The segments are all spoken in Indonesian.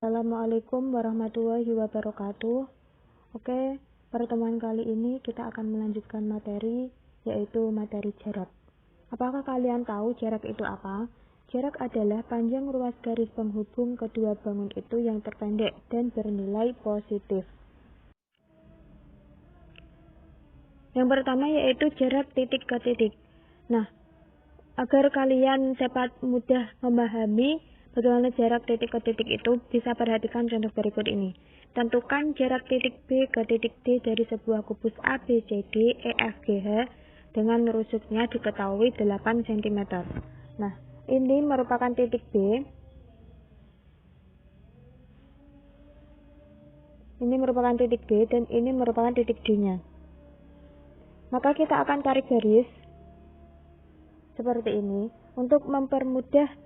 Assalamualaikum warahmatullahi wabarakatuh. Oke, pertemuan kali ini kita akan melanjutkan materi, yaitu materi jarak. Apakah kalian tahu jarak itu apa? Jarak adalah panjang ruas garis penghubung kedua bangun itu yang terpendek dan bernilai positif. Yang pertama yaitu jarak titik ke titik. Nah, agar kalian dapat mudah memahami bagaimana jarak titik ke titik itu, bisa perhatikan contoh berikut ini. Tentukan jarak titik B ke titik D dari sebuah kubus A, B, C, D, E, F, G, H dengan rusuknya diketahui 8 cm. Nah, ini merupakan titik B. Ini merupakan titik B dan ini merupakan titik D-nya. Maka kita akan tarik garis seperti ini. Untuk mempermudah,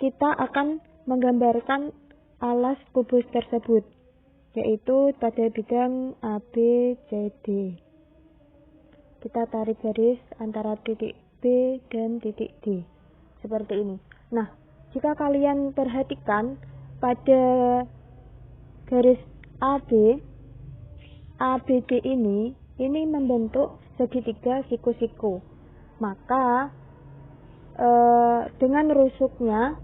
kita akan menggambarkan alas kubus tersebut, yaitu pada bidang A, B, C, D. Kita tarik garis antara titik B dan titik D seperti ini. Nah, jika kalian perhatikan pada garis AB, ABD ini membentuk segitiga siku-siku. Maka dengan rusuknya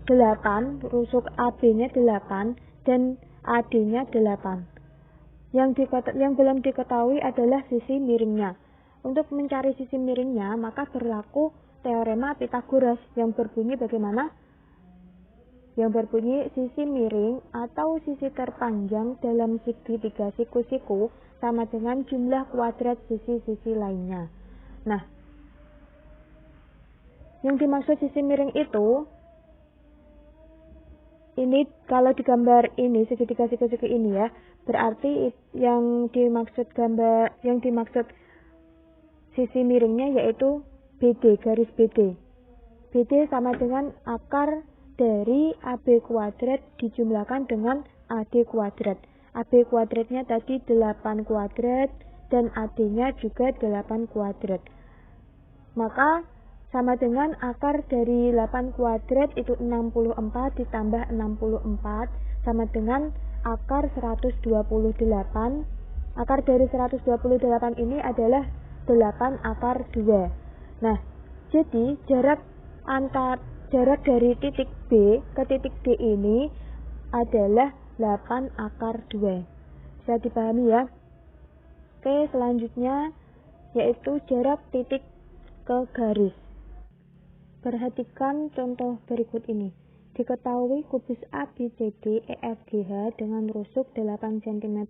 8, rusuk AB-nya 8 dan AD-nya 8. Yang belum diketahui adalah sisi miringnya. Untuk mencari sisi miringnya, maka berlaku teorema Pythagoras yang berbunyi bagaimana? Yang berbunyi sisi miring atau sisi terpanjang dalam segitiga siku-siku sama dengan jumlah kuadrat sisi-sisi lainnya. Nah, yang dimaksud sisi miring itu, ini kalau digambar ini segitiga siku-siku ini ya, berarti yang dimaksud sisi miringnya yaitu BD, garis BD. BD sama dengan akar dari AB kuadrat dijumlahkan dengan AD kuadrat. AB kuadratnya tadi 8 kuadrat dan AD-nya juga 8 kuadrat. Maka sama dengan akar dari 8 kuadrat itu 64 ditambah 64 sama dengan akar 128. Akar dari 128 ini adalah 8 akar 2. Nah, jadi jarak dari titik B ke titik D ini adalah 8 akar 2. Bisa dipahami ya? Oke, selanjutnya yaitu jarak titik ke garis. Perhatikan contoh berikut ini. Diketahui kubus A, B, C, D, E, F, G, H dengan rusuk 8 cm.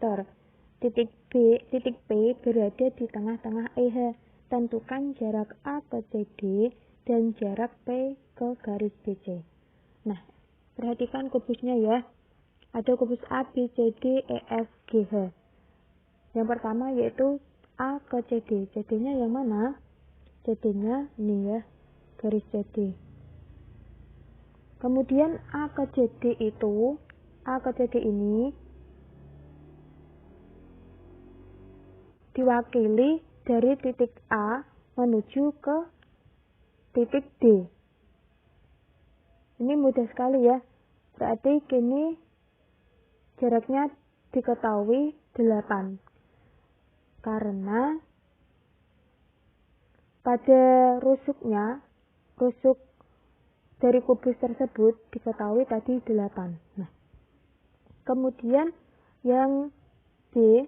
Titik P berada di tengah-tengah EH. Tentukan jarak A ke CD dan jarak P ke garis BC. Nah, perhatikan kubusnya ya. Ada kubus A, B, C, D, E, F, G, H. Yang pertama yaitu A ke CD. CD-nya yang mana? CD-nya ini ya, garis CD. Kemudian A ke CD ini diwakili dari titik A menuju ke titik D. Ini mudah sekali ya. Berarti kini jaraknya diketahui 8. Karena pada rusuk dari kubus tersebut diketahui tadi 8. Nah, kemudian yang D,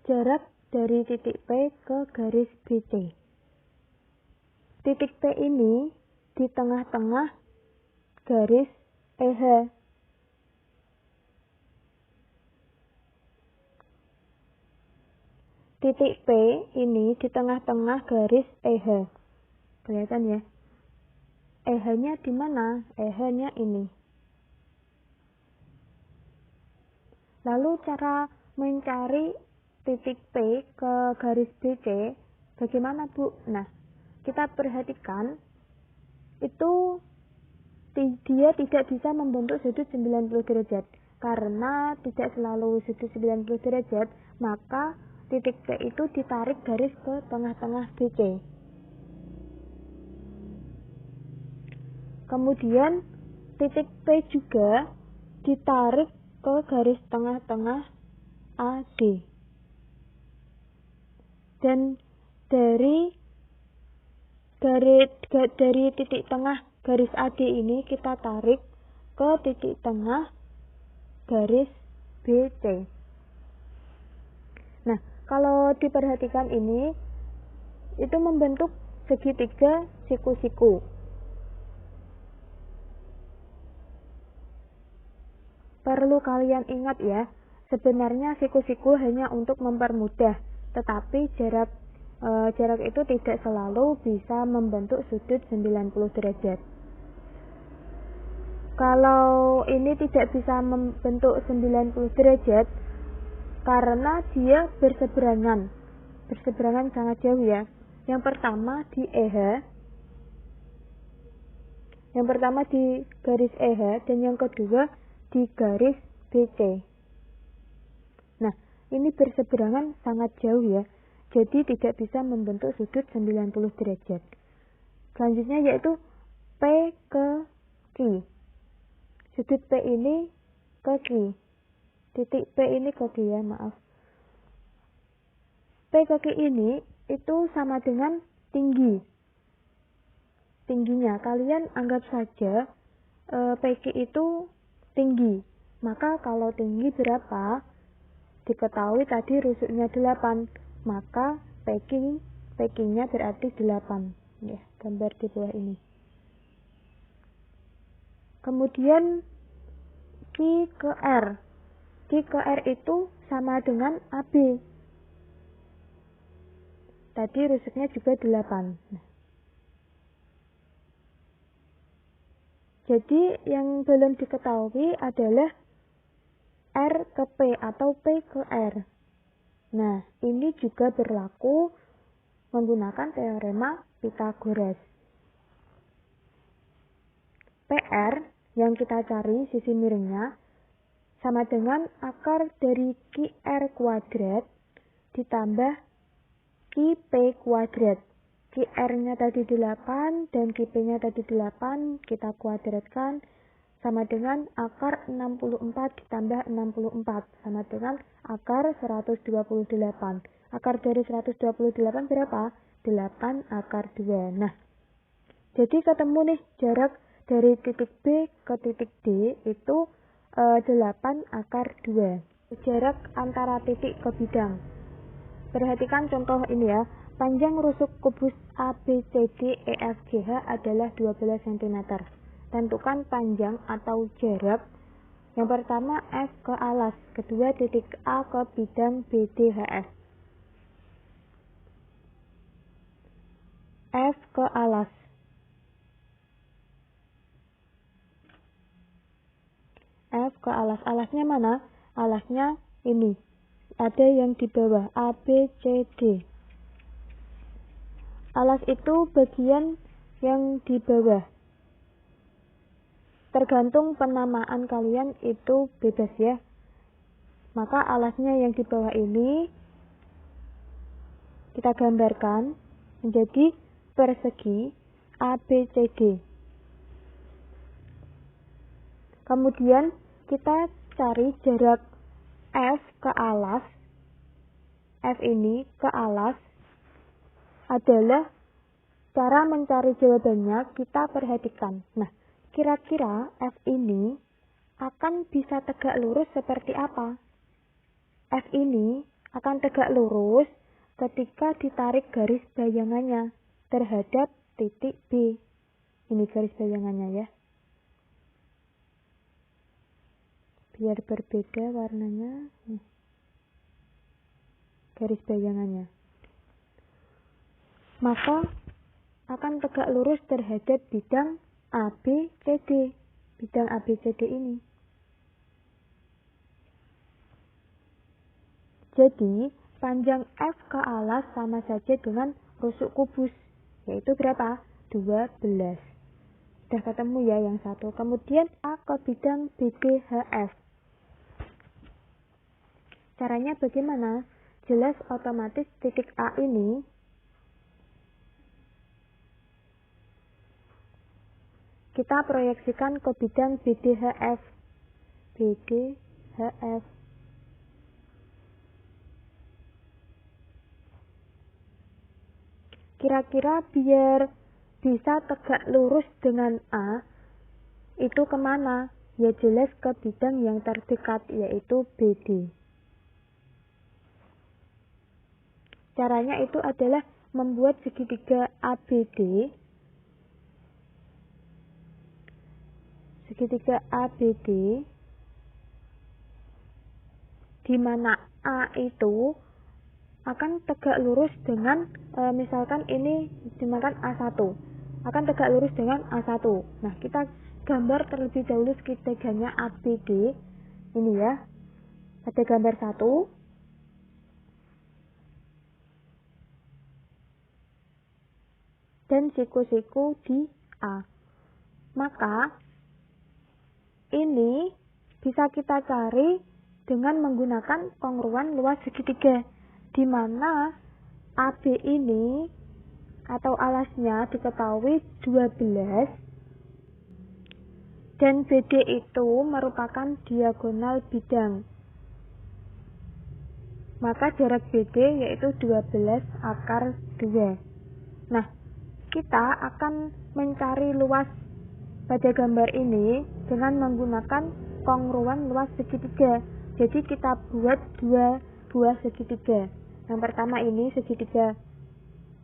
jarak dari titik P ke garis BC. Titik P ini di tengah-tengah garis EH. Titik P ini di tengah-tengah garis EH. Kelihatan ya? EH-nya di mana? EH-nya ini. Lalu cara mencari titik P ke garis BC bagaimana, Bu? Nah, kita perhatikan itu dia tidak bisa membentuk sudut 90 derajat. Karena tidak selalu sudut 90 derajat, maka titik P itu ditarik garis ke tengah-tengah BC. Kemudian titik P juga ditarik ke garis tengah-tengah AD. Dan dari titik tengah garis AD ini kita tarik ke titik tengah garis BC. Nah, kalau diperhatikan ini, itu membentuk segitiga siku-siku. Perlu kalian ingat ya, sebenarnya siku-siku hanya untuk mempermudah, tetapi jarak itu tidak selalu bisa membentuk sudut 90 derajat. Kalau ini tidak bisa membentuk 90 derajat karena dia berseberangan sangat jauh ya. Yang pertama di garis EH dan yang kedua di garis BC. Nah, ini berseberangan sangat jauh ya. Jadi tidak bisa membentuk sudut 90 derajat. Selanjutnya yaitu P ke Q. Sudut P ini ke Q. Titik P ini ke Q ya, maaf. P ke Q ini itu sama dengan tinggi. Tingginya kalian anggap saja PQ itu tinggi. Maka kalau tinggi berapa? Diketahui tadi rusuknya 8. Maka PQ-nya berarti 8. Ya, gambar di bawah ini. Kemudian Q ke R. Q ke R itu sama dengan AB. Tadi rusuknya juga 8. Nah. Jadi yang belum diketahui adalah R ke P atau P ke R. Nah, ini juga berlaku menggunakan teorema Pythagoras. PR yang kita cari sisi miringnya sama dengan akar dari QR kuadrat ditambah QP kuadrat. QR-nya tadi 8 dan QP-nya tadi 8, kita kuadratkan sama dengan akar 64 ditambah 64 sama dengan akar 128. Akar dari 128 berapa? 8 akar 2. Nah, jadi ketemu nih jarak dari titik B ke titik D itu 8 akar 2. Jarak antara titik ke bidang. Perhatikan contoh ini ya. Panjang rusuk kubus ABCD EFGH adalah 12 cm. Tentukan panjang atau jarak. Yang pertama F ke alas, kedua titik A ke bidang BDHF. F ke alas. F ke alas. Alasnya mana? Alasnya ini. Ada yang di bawah A, B, C, D. Alas itu bagian yang di bawah. Tergantung penamaan kalian itu bebas ya. Maka alasnya yang di bawah ini kita gambarkan menjadi persegi ABCD. Kemudian kita cari jarak F ke alas. F ini ke alas adalah cara mencari jawabannya kita perhatikan. Nah, kira-kira F ini akan bisa tegak lurus seperti apa? F ini akan tegak lurus ketika ditarik garis bayangannya terhadap titik B. Ini garis bayangannya ya. Biar berbeda warnanya. Nih. Garis bayangannya. Maka akan tegak lurus terhadap bidang ABCD. Bidang ABCD ini. Jadi, panjang F ke alas sama saja dengan rusuk kubus. Yaitu berapa? 12. Sudah ketemu ya yang satu. Kemudian A ke bidang BDHF. Caranya bagaimana? Jelas otomatis titik A ini kita proyeksikan ke bidang BDHF. BDHF. Kira-kira biar bisa tegak lurus dengan A, itu kemana? Ya jelas ke bidang yang terdekat, yaitu BD. Caranya itu adalah membuat segitiga ABD. Segitiga ABD, di mana A itu akan tegak lurus dengan, misalkan ini dinamakan A1, akan tegak lurus dengan A1. Nah, kita gambar terlebih dahulu segitiganya ABD. Ini ya, ada gambar 1. Dan siku-siku di A. Maka ini bisa kita cari dengan menggunakan kongruan luas segitiga, di mana AB ini atau alasnya diketahui 12 dan BD itu merupakan diagonal bidang. Maka jarak BD yaitu 12 akar 2. Nah, kita akan mencari luas pada gambar ini dengan menggunakan kongruan luas segitiga. Jadi kita buat 2 buah segitiga. Yang pertama ini segitiga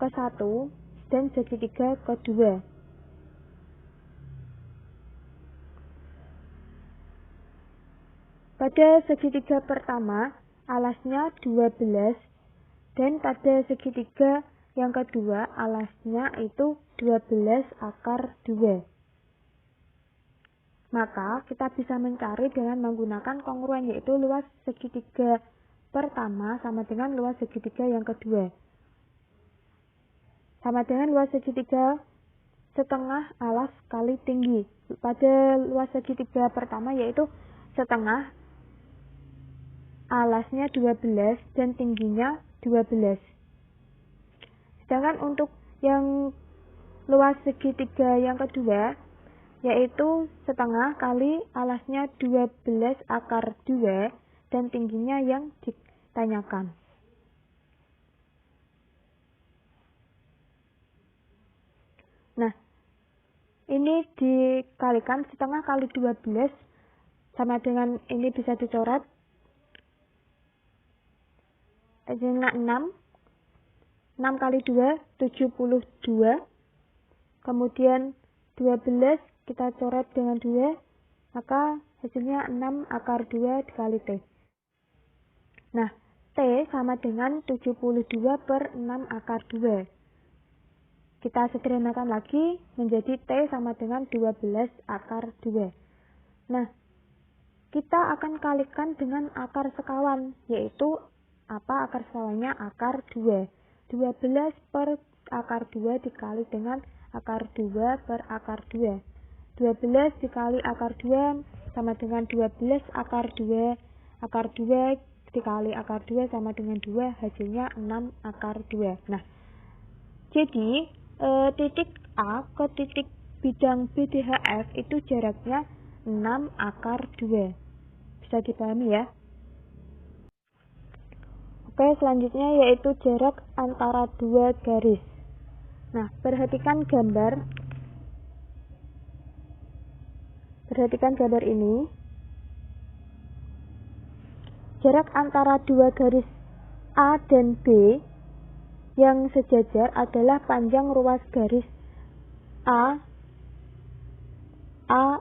ke-1 dan segitiga ke-2. Pada segitiga pertama alasnya 12 dan pada segitiga yang kedua alasnya itu 12 akar 2. Maka kita bisa mencari dengan menggunakan kongruan, yaitu luas segitiga pertama sama dengan luas segitiga yang kedua. Sama dengan luas segitiga setengah alas kali tinggi. Pada luas segitiga pertama yaitu setengah, alasnya 12 dan tingginya 12. Sedangkan untuk yang luas segitiga yang kedua yaitu setengah kali alasnya 12 akar 2 dan tingginya yang ditanyakan. Nah, ini dikalikan setengah kali 12 sama dengan ini bisa dicoret. Hasilnya 6. 6 kali 2, 72. Kemudian 12 kita coret dengan 2, maka hasilnya 6 akar 2 dikali T. Nah, T sama dengan 72 per 6 akar 2. Kita sederhanakan lagi menjadi T sama dengan 12 akar 2. Nah, kita akan kalikan dengan akar sekawan, yaitu apa akar sekawannya? Akar 2. 12 per akar 2 dikali dengan akar 2 per akar 2. 12 dikali akar 2 sama dengan 12 akar 2. Akar 2 dikali akar 2 sama dengan 2, hasilnya 6 akar 2. Nah, jadi titik A ke titik bidang BDHF itu jaraknya 6 akar 2. Bisa dipahami ya? Oke, selanjutnya yaitu jarak antara dua garis. Nah, perhatikan gambar ini. Jarak antara dua garis A dan B yang sejajar adalah panjang ruas garis A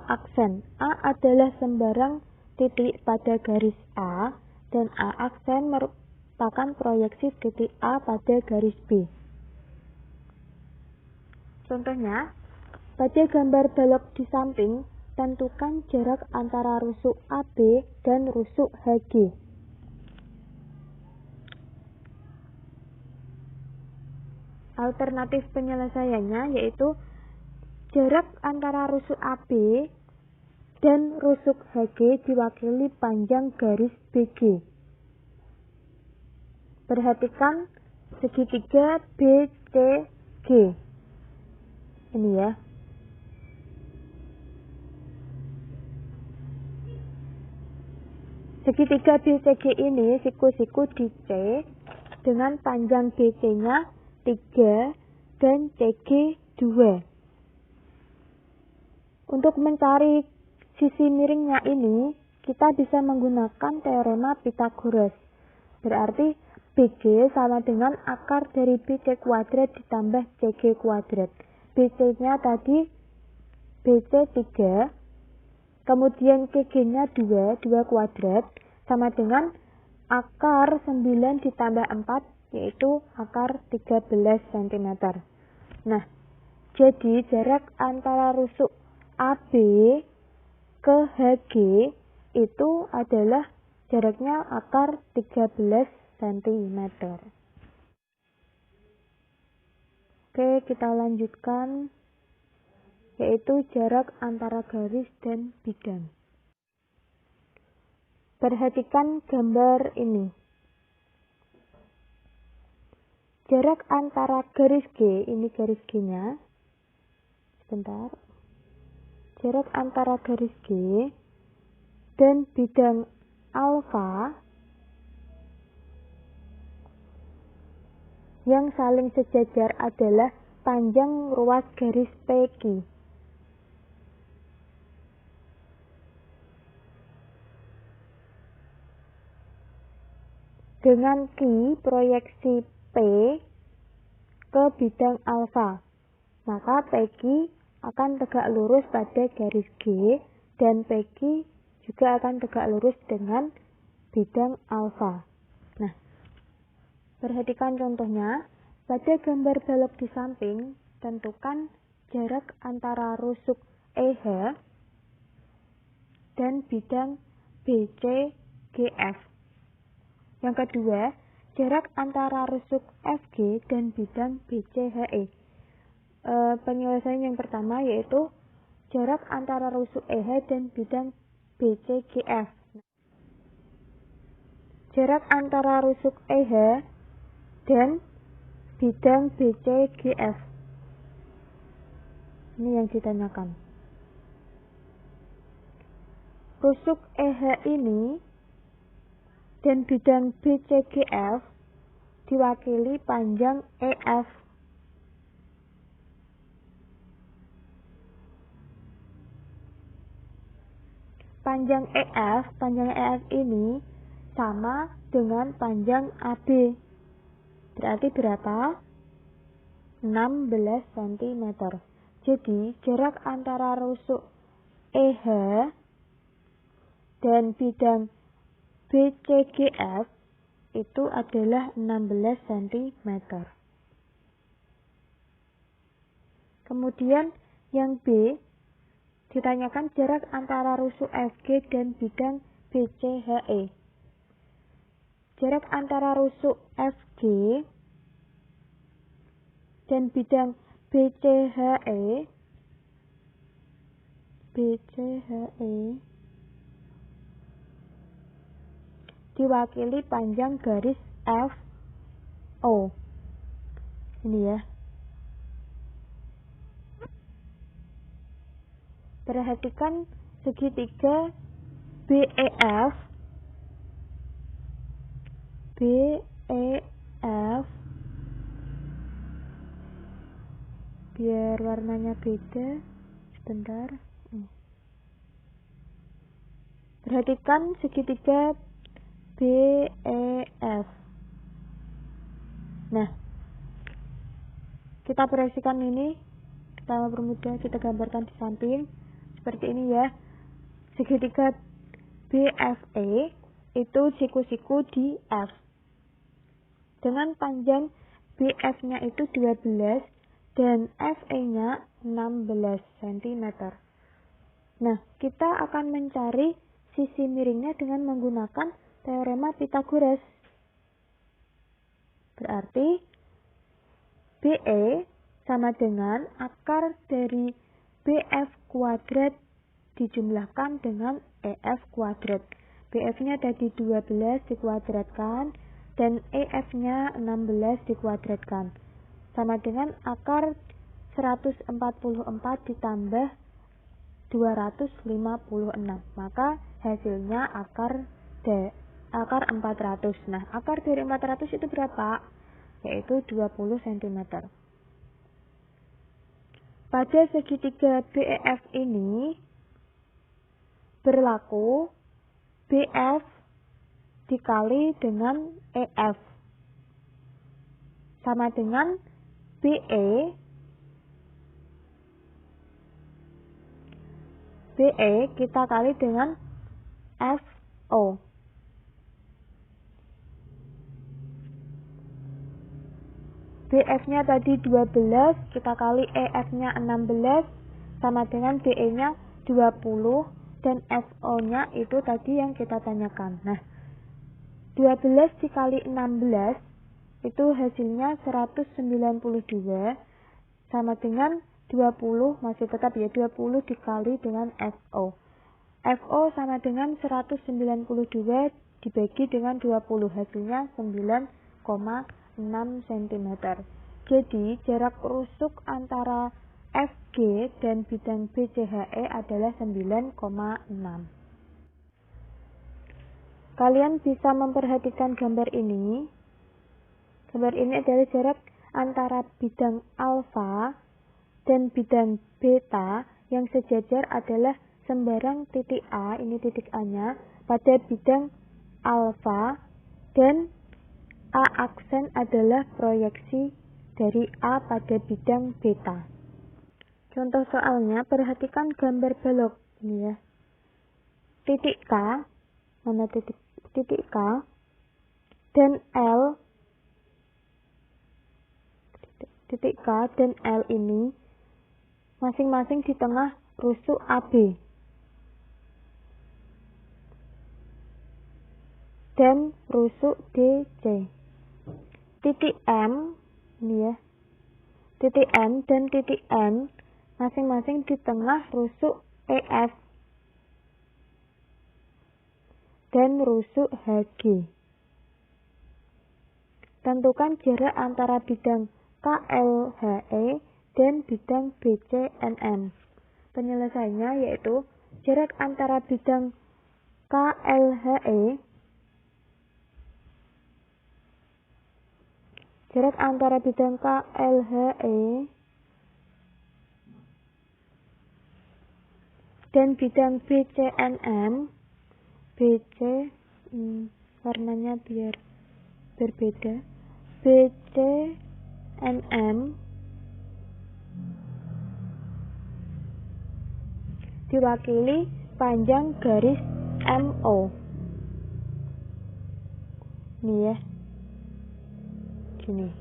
aksen. A adalah sembarang titik pada garis A dan A aksen merupakan proyeksi titik A pada garis B. Contohnya, pada gambar balok di samping, tentukan jarak antara rusuk AB dan rusuk HG. Alternatif penyelesaiannya yaitu jarak antara rusuk AB dan rusuk HG diwakili panjang garis BG. Perhatikan segitiga BCG. Ini ya. Segitiga BCG ini siku-siku di C dengan panjang BC-nya 3 dan CG 2. Untuk mencari sisi miringnya ini, kita bisa menggunakan teorema Pythagoras. Berarti BG sama dengan akar dari BC kuadrat ditambah CG kuadrat. BC-nya tadi BC 3, kemudian CG-nya 2 kuadrat, sama dengan akar 9 ditambah 4, yaitu akar 13 cm. Nah, jadi jarak antara rusuk AB ke HG itu adalah jaraknya akar 13 cm. Oke, kita lanjutkan, yaitu jarak antara garis dan bidang. Perhatikan gambar ini. Jarak antara garis G, ini garis G-nya. Sebentar. Jarak antara garis G dan bidang alfa yang saling sejajar adalah panjang ruas garis PQ. Dengan Q proyeksi P ke bidang alfa, maka PQ akan tegak lurus pada garis G dan PQ juga akan tegak lurus dengan bidang alfa. Nah, perhatikan contohnya. Pada gambar balok di samping, tentukan jarak antara rusuk EH dan bidang BCGF. Yang kedua, jarak antara rusuk FG dan bidang BCHE. Penyelesaian yang pertama yaitu jarak antara rusuk EH dan bidang BCGF. Jarak antara rusuk EH dan bidang BCGF. Ini yang ditanyakan. Rusuk EH ini dan bidang BCGF diwakili panjang EF. Panjang EF ini sama dengan panjang AB. Berarti berapa? 16 cm. Jadi jarak antara rusuk EH dan bidang BCGF itu adalah 16 cm. Kemudian yang B, ditanyakan jarak antara rusuk FG dan bidang BCHE. Jarak antara rusuk FG dan bidang BCHE diwakili panjang garis FO. Ini ya. Perhatikan segitiga BEF biar warnanya beda. Sebentar. Perhatikan segitiga BEF. Nah, kita proyeksikan ini, kita permudah, kita gambarkan di samping seperti ini ya. Segitiga BFE itu siku-siku di F dengan panjang BF-nya itu 12 dan FE-nya 16 cm. Nah, kita akan mencari sisi miringnya dengan menggunakan teorema Pythagoras. Berarti BE sama dengan akar dari BF kuadrat dijumlahkan dengan EF kuadrat. BF-nya tadi 12 dikuadratkan dan EF-nya 16 dikuadratkan. Sama dengan akar 144 ditambah 256. Maka hasilnya akar akar 400. Nah, akar dari 400 itu berapa? Yaitu 20 cm. Pada segitiga BEF ini berlaku BF dikali dengan EF sama dengan BE kita kali dengan FO. BF-nya tadi 12, kita kali EF-nya 16, sama dengan BE-nya 20, dan FO-nya itu tadi yang kita tanyakan. Nah, 12 dikali 16, itu hasilnya 192, sama dengan 20, masih tetap ya, 20 dikali dengan FO. FO sama dengan 192 dibagi dengan 20, hasilnya 9,6 cm. Jadi jarak rusuk antara FG dan bidang BCHE adalah 9,6. Kalian bisa memperhatikan gambar ini. Gambar ini adalah jarak antara bidang alfa dan bidang beta yang sejajar adalah sembarang titik A, ini titik A-nya, pada bidang alfa, dan A aksen adalah proyeksi dari A pada bidang beta. Contoh soalnya, perhatikan gambar balok ini ya. Titik K, mana titik K, dan L, titik K dan L ini masing-masing di tengah rusuk AB. Dan rusuk DC. Titik M, ini ya, titik M dan titik N masing-masing di tengah rusuk EF dan rusuk HG. Tentukan jarak antara bidang KLHE dan bidang BCNM. Penyelesaiannya yaitu jarak antara bidang KLHE dan bidang BCNM, warnanya biar berbeda, BCNM diwakili panjang garis MO. Nih ya, gini.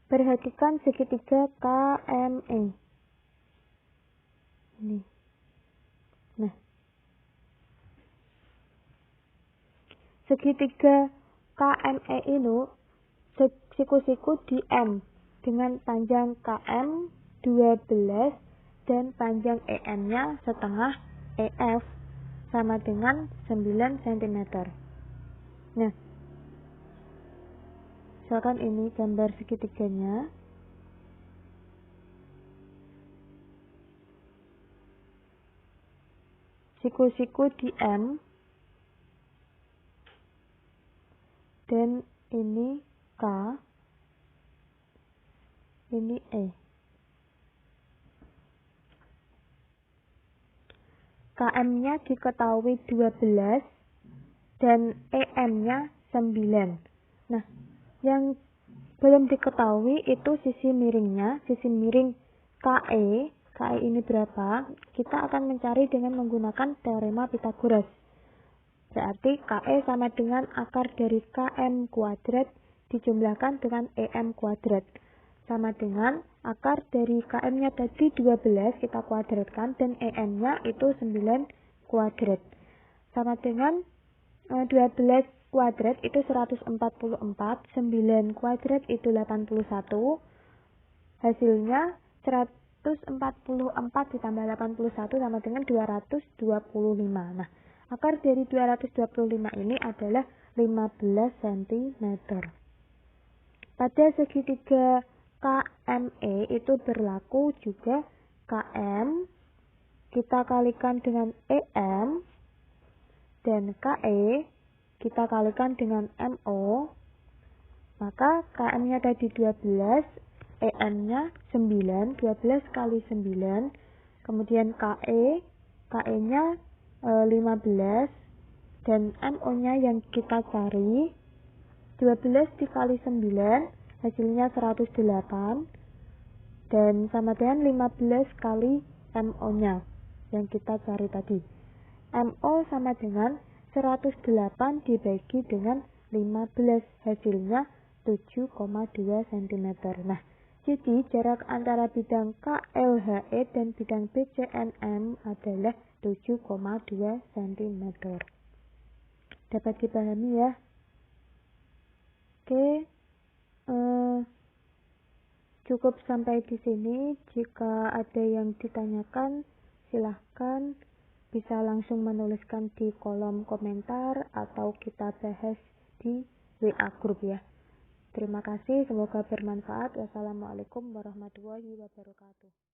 Perhatikan segitiga KME. Ini. Nah, segitiga KME ini siku-siku di M dengan panjang KM 12 dan panjang EM-nya setengah EF sama dengan 9 cm. Nah, misalkan ini gambar segitiganya. Siku-siku di M dan ini K, ini E. KM-nya diketahui 12 dan EM-nya 9. Nah, yang belum diketahui itu sisi miringnya, sisi miring KE. KE ini berapa? Kita akan mencari dengan menggunakan teorema Pythagoras. Berarti KE sama dengan akar dari KM kuadrat dijumlahkan dengan EM kuadrat. Sama dengan akar dari KM-nya tadi 12 kita kuadratkan dan EM-nya itu 9 kuadrat. Sama dengan 12 kuadrat itu 144, 9 kuadrat itu 81. Hasilnya 144 ditambah 81 sama dengan 225. Nah, akar dari 225 ini adalah 15 cm. Pada segitiga KME itu berlaku juga KM kita kalikan dengan EM dan KE kita kalikan dengan MO, maka KM-nya tadi 12, EM-nya 9, 12 kali 9, kemudian KE-nya 15, dan MO-nya yang kita cari 12 dikali 9, hasilnya 108, dan sama dengan 15 kali MO-nya yang kita cari tadi. MO sama dengan 108 dibagi dengan 15, hasilnya 7,2 cm. Nah, jadi jarak antara bidang KLHE dan bidang BCNM adalah 7,2 cm. Dapat dipahami ya? Oke, cukup sampai di sini. Jika ada yang ditanyakan, silahkan bisa langsung menuliskan di kolom komentar atau kita bahas di WA grup ya. Terima kasih, semoga bermanfaat. Wassalamualaikum warahmatullahi wabarakatuh.